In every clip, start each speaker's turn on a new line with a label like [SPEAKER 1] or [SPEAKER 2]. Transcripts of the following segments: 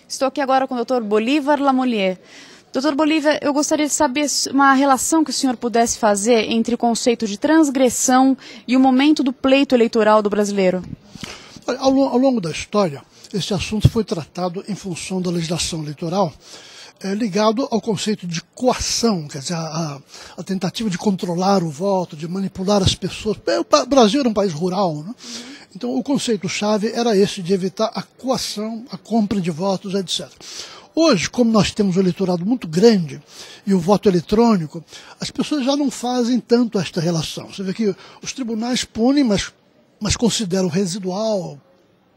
[SPEAKER 1] Estou aqui agora com o Dr. Bolívar Lamoullier. Dr. Bolívar, eu gostaria de saber uma relação que o senhor pudesse fazer entre o conceito de transgressão e o momento do pleito eleitoral do brasileiro.
[SPEAKER 2] Ao longo da história, esse assunto foi tratado em função da legislação eleitoral, ligado ao conceito de coação, quer dizer, a tentativa de controlar o voto, de manipular as pessoas. O Brasil era um país rural, né? Então o conceito-chave era esse, de evitar a coação, a compra de votos, etc. Hoje, como nós temos um eleitorado muito grande e o voto eletrônico, as pessoas já não fazem tanto esta relação. Você vê que os tribunais punem, mas consideram residual,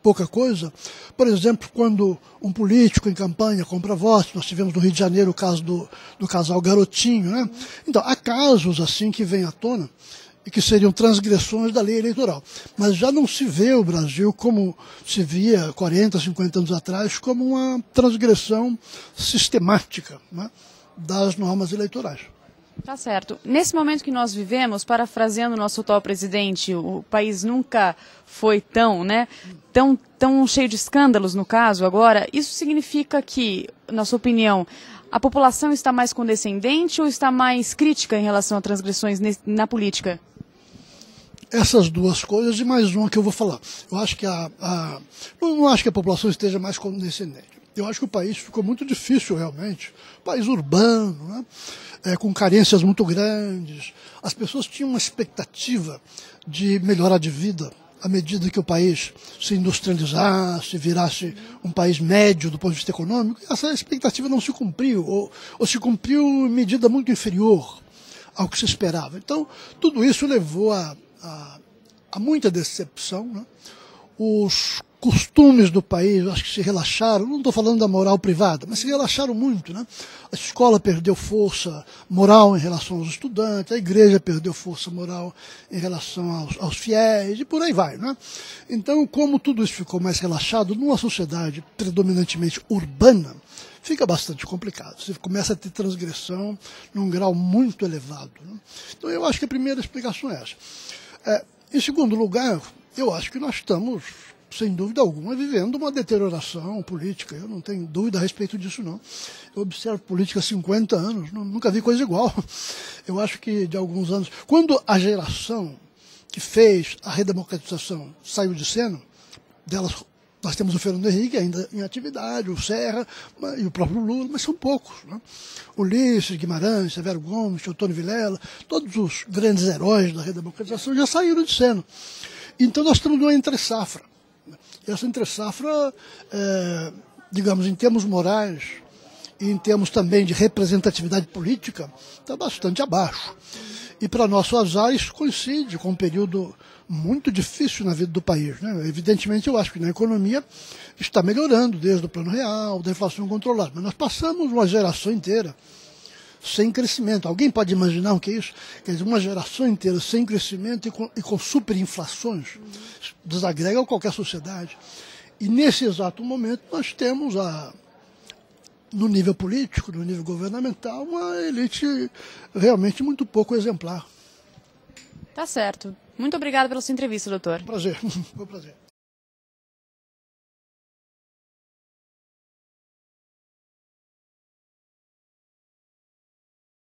[SPEAKER 2] pouca coisa. Por exemplo, quando um político em campanha compra votos, nós tivemos no Rio de Janeiro o caso do casal Garotinho, né? Então, há casos assim que vêm à tona e que seriam transgressões da lei eleitoral. Mas já não se vê o Brasil como se via 40, 50 anos atrás, como uma transgressão sistemática, né, das normas eleitorais.
[SPEAKER 1] Tá certo. Nesse momento que nós vivemos, parafraseando o nosso atual presidente, o país nunca foi tão cheio de escândalos no caso agora. Isso significa que, na sua opinião, a população está mais condescendente ou está mais crítica em relação a transgressões na política?
[SPEAKER 2] Essas duas coisas e mais uma que eu vou falar. Eu acho que não acho que a população esteja mais condescendente. Eu acho que o país ficou muito difícil realmente, país urbano, né? Com carências muito grandes. As pessoas tinham uma expectativa de melhorar de vida à medida que o país se industrializasse, virasse um país médio do ponto de vista econômico. Essa expectativa não se cumpriu, ou se cumpriu em medida muito inferior ao que se esperava. Então, tudo isso levou a muita decepção, né? Os costumes do país, acho que se relaxaram, não estou falando da moral privada, mas se relaxaram muito, né? A escola perdeu força moral em relação aos estudantes, a igreja perdeu força moral em relação aos fiéis, e por aí vai, né? Então, como tudo isso ficou mais relaxado, numa sociedade predominantemente urbana, fica bastante complicado. Você começa a ter transgressão num grau muito elevado, né? Então, eu acho que a primeira explicação é essa. Em segundo lugar, eu acho que nós estamos, sem dúvida alguma, vivendo uma deterioração política. Eu não tenho dúvida a respeito disso, não. Eu observo política há 50 anos, nunca vi coisa igual. Eu acho que de alguns anos, quando a geração que fez a redemocratização saiu de cena, delas nós temos o Fernando Henrique ainda em atividade, o Serra e o próprio Lula, mas são poucos, né? Ulisses Guimarães, Severo Gomes, Teotônio Vilela, todos os grandes heróis da redemocratização já saíram de cena. Então nós estamos numa entre-safra. E essa entre-safra, digamos, em termos morais e em termos também de representatividade política, está bastante abaixo. E para nosso azar isso coincide com um período muito difícil na vida do país, né? Evidentemente eu acho que na economia está melhorando desde o plano real, da inflação controlada, mas nós passamos uma geração inteira sem crescimento. Alguém pode imaginar o que é isso? Quer dizer, uma geração inteira sem crescimento e com superinflações. Desagrega qualquer sociedade. E nesse exato momento nós temos no nível político, no nível governamental, uma elite realmente muito pouco exemplar.
[SPEAKER 1] Tá certo. Muito obrigada pela sua entrevista, doutor.
[SPEAKER 2] Prazer, foi um prazer.